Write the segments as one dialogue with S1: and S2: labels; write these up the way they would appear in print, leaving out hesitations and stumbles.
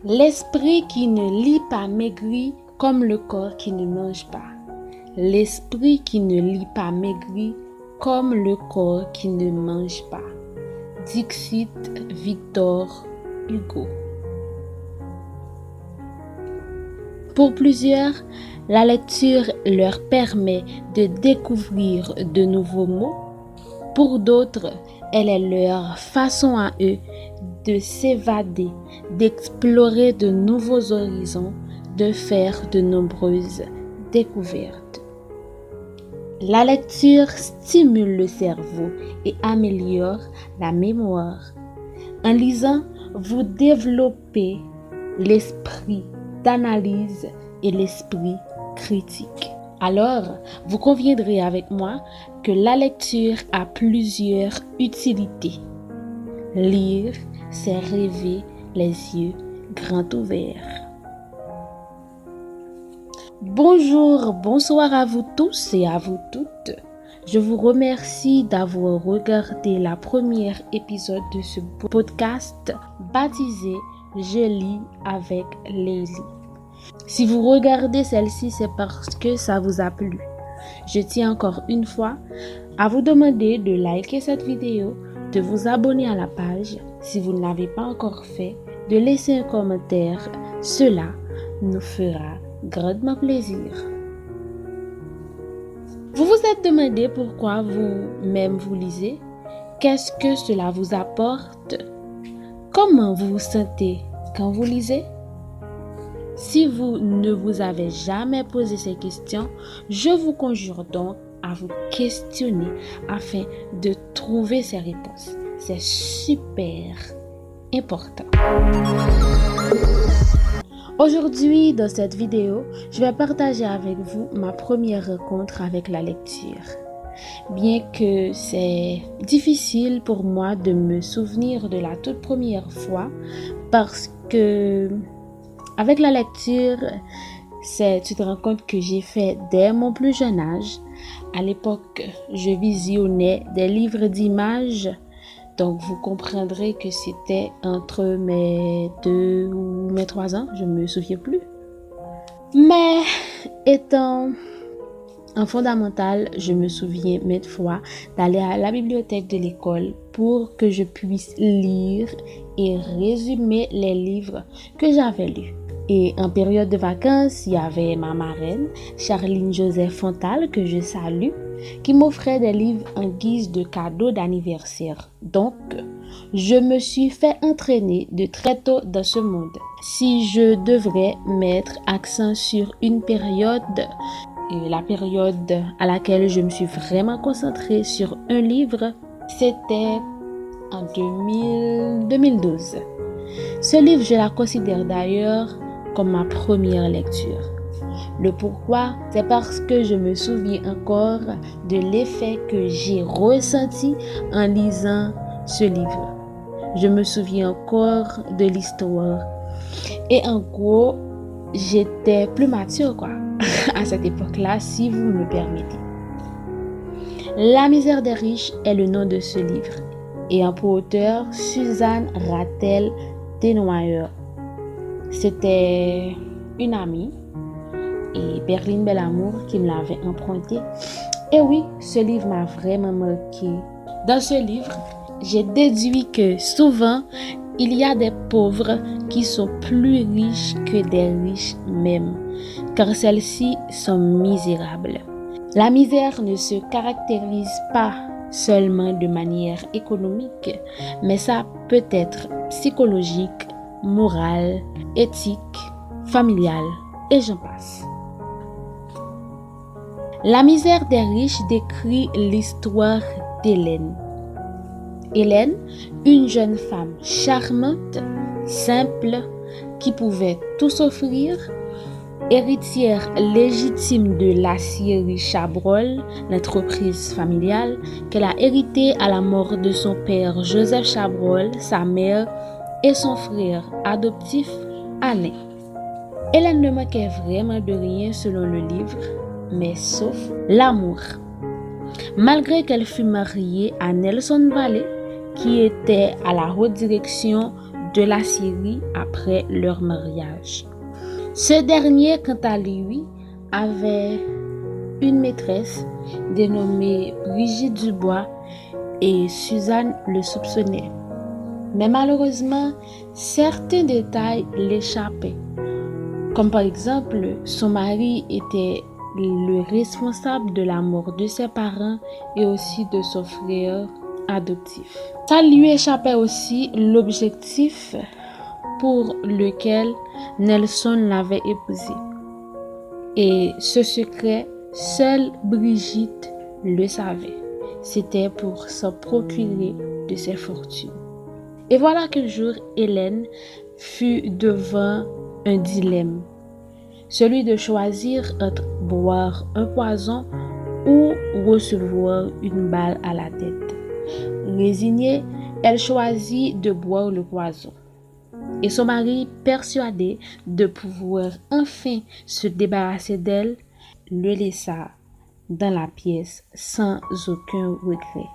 S1: L'esprit qui ne lit pas maigrit comme le corps qui ne mange pas. L'esprit qui ne lit pas maigrit comme le corps qui ne mange pas. Dixit Victor Hugo. Pour plusieurs, la lecture leur permet de découvrir de nouveaux mots. Pour d'autres, elle est leur façon à eux de s'évader, d'explorer de nouveaux horizons, de faire de nombreuses découvertes. La lecture stimule le cerveau et améliore la mémoire. En lisant, vous développez l'esprit d'analyse et l'esprit critique. Alors, vous conviendrez avec moi que la lecture a plusieurs utilités. Lire, c'est rêver les yeux grands ouverts. Bonjour, bonsoir à vous tous et à vous toutes. Je vous remercie d'avoir regardé la première épisode de ce podcast baptisé « Je lis avec Lazy ». Si vous regardez celle-ci, c'est parce que ça vous a plu. Je tiens encore une fois à vous demander de liker cette vidéo, de vous abonner à la page si vous ne l'avez pas encore fait, de laisser un commentaire. Cela nous fera grandement plaisir. Vous vous êtes demandé pourquoi vous-même vous lisez? Qu'est-ce que cela vous apporte? Comment vous vous sentez quand vous lisez? Si vous ne vous avez jamais posé ces questions, je vous conjure donc à vous questionner afin de trouver ces réponses. C'est super important. Aujourd'hui, dans cette vidéo, je vais partager avec vous ma première rencontre avec la lecture. Bien que c'est difficile pour moi de me souvenir de la toute première fois, parce que avec la lecture, c'est une rencontre que j'ai faite dès mon plus jeune âge. À l'époque, je visionnais des livres d'images. Donc, vous comprendrez que c'était entre mes 2 ou mes 3 ans, je ne me souviens plus. Mais étant en fondamentale, je me souviens maintes fois d'aller à la bibliothèque de l'école pour que je puisse lire et résumer les livres que j'avais lus. Et en période de vacances, il y avait ma marraine, Charline Joseph Fontal, que je salue, qui m'offrait des livres en guise de cadeau d'anniversaire. Donc, je me suis fait entraîner de très tôt dans ce monde. Si je devrais mettre accent sur une période, et la période à laquelle je me suis vraiment concentrée sur un livre, c'était en 2012. Ce livre, je la considère d'ailleurs comme ma première lecture. Le pourquoi, c'est parce que je me souviens encore de l'effet que j'ai ressenti en lisant ce livre. Je me souviens encore de l'histoire. Et en gros, j'étais plus mature, à cette époque-là, si vous me permettez. La misère des riches est le nom de ce livre. Et en pour auteur, Suzanne Rattel Desnoyers. C'était une amie et Perline Belamour qui me l'avait emprunté. Et oui, ce livre m'a vraiment marqué. Dans ce livre, j'ai déduit que souvent, il y a des pauvres qui sont plus riches que des riches même, car celles-ci sont misérables. La misère ne se caractérise pas seulement de manière économique, mais ça peut être psychologique, morale, éthique, familiale, et j'en passe. La misère des riches décrit l'histoire d'Hélène. Hélène, une jeune femme charmante, simple, qui pouvait tout s'offrir, héritière légitime de l'aciérie Chabrol, l'entreprise familiale qu'elle a héritée à la mort de son père Joseph Chabrol, sa mère et son frère adoptif Alain. Hélène ne manquait vraiment de rien selon le livre, mais sauf l'amour. Malgré qu'elle fut mariée à Nelson Vallée, qui était à la haute direction de la Syrie après leur mariage. Ce dernier, quant à lui, avait une maîtresse dénommée Brigitte Dubois et Suzanne le soupçonnait. Mais malheureusement, certains détails l'échappaient. Comme par exemple, son mari était le responsable de la mort de ses parents et aussi de son frère adoptif. Ça lui échappait aussi l'objectif pour lequel Nelson l'avait épousé. Et ce secret, seule Brigitte le savait. C'était pour s'en procurer de ses fortunes. Et voilà qu'un jour, Hélène fut devant un dilemme. Celui de choisir entre boire un poison ou recevoir une balle à la tête. Résignée, elle choisit de boire le poison. Et son mari, persuadé de pouvoir enfin se débarrasser d'elle, le laissa dans la pièce sans aucun regret.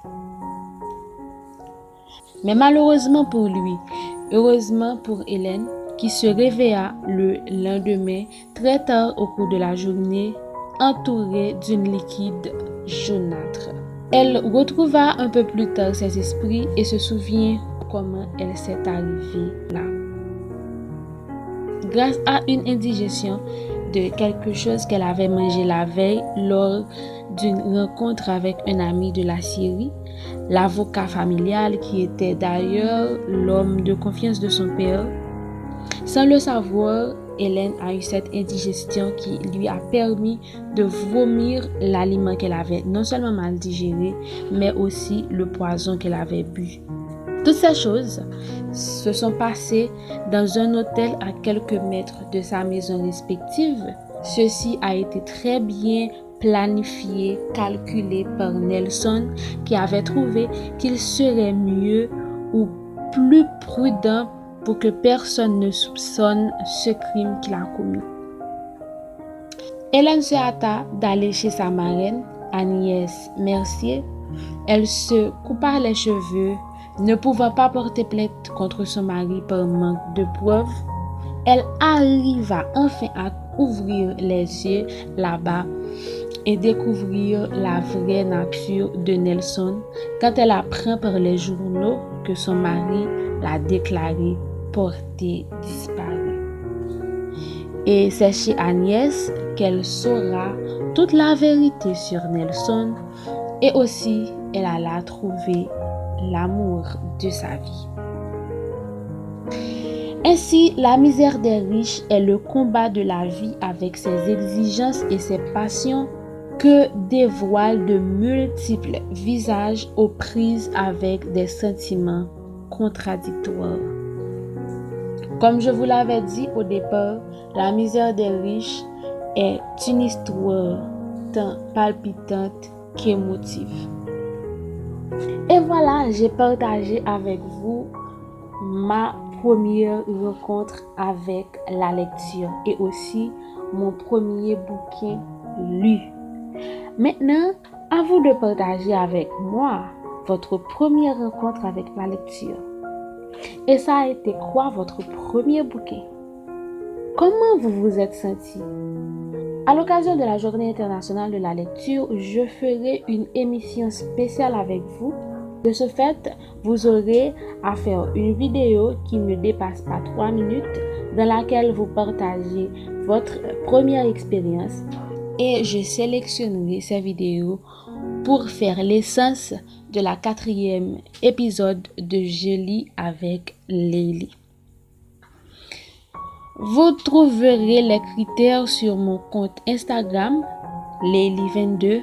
S1: Mais malheureusement pour lui, heureusement pour Hélène, qui se réveilla le lendemain très tard au cours de la journée, entourée d'une liquide jaunâtre. Elle retrouva un peu plus tard ses esprits et se souvient comment elle s'est arrivée là. Grâce à une indigestion de quelque chose qu'elle avait mangé la veille lors d'une rencontre avec un ami de la Syrie, l'avocat familial qui était d'ailleurs l'homme de confiance de son père. Sans le savoir, Hélène a eu cette indigestion qui lui a permis de vomir l'aliment qu'elle avait non seulement mal digéré, mais aussi le poison qu'elle avait bu. Toutes ces choses se sont passées dans un hôtel à quelques mètres de sa maison respective. Ceci a été très bien planifié, calculé par Nelson, qui avait trouvé qu'il serait mieux ou plus prudent pour que personne ne soupçonne ce crime qu'il a commis. Hélène se hâta d'aller chez sa marraine, Agnès Mercier. Elle se coupa les cheveux, ne pouvant pas porter plainte contre son mari par manque de preuves. Elle arriva enfin à ouvrir les yeux là-bas et découvrir la vraie nature de Nelson quand elle apprend par les journaux que son mari l'a déclaré porté disparu. Et c'est chez Agnès qu'elle saura toute la vérité sur Nelson et aussi elle alla trouver l'amour de sa vie. Ainsi, la misère des riches est le combat de la vie avec ses exigences et ses passions que dévoilent de multiples visages aux prises avec des sentiments contradictoires. Comme je vous l'avais dit au départ, la misère des riches est une histoire tant palpitante qu'émotive. Et voilà, j'ai partagé avec vous ma première rencontre avec la lecture et aussi mon premier bouquin lu. Maintenant, à vous de partager avec moi votre première rencontre avec la lecture. Et ça a été quoi votre premier bouquin? Comment vous vous êtes senti? À l'occasion de la Journée internationale de la lecture, je ferai une émission spéciale avec vous. De ce fait, vous aurez à faire une vidéo qui ne dépasse pas 3 minutes dans laquelle vous partagez votre première expérience et je sélectionnerai ces vidéos pour faire l'essence de la 4e épisode de Je lis avec Lélie. Vous trouverez les critères sur mon compte Instagram, Lélie22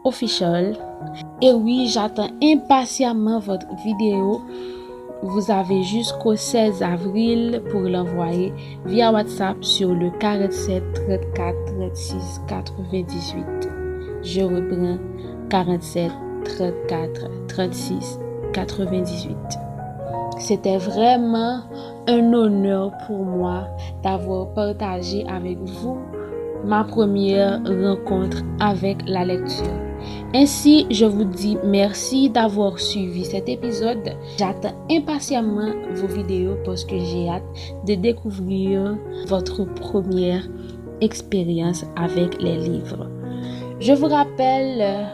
S1: official. Et oui, j'attends impatiemment votre vidéo. Vous avez jusqu'au 16 avril pour l'envoyer via WhatsApp sur le 47 34 36 98. Je reprends 47 34 36 98. C'était vraiment un honneur pour moi d'avoir partagé avec vous ma première rencontre avec la lecture. Ainsi, je vous dis merci d'avoir suivi cet épisode. J'attends impatiemment vos vidéos parce que j'ai hâte de découvrir votre première expérience avec les livres. Je vous rappelle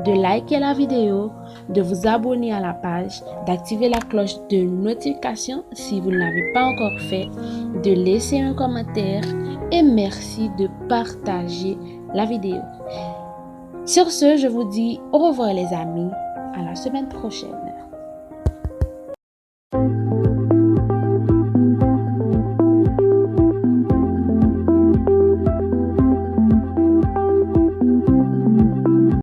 S1: de liker la vidéo, de vous abonner à la page, d'activer la cloche de notification si vous ne l'avez pas encore fait, de laisser un commentaire et merci de partager la vidéo. Sur ce, je vous dis au revoir les amis, à la semaine prochaine.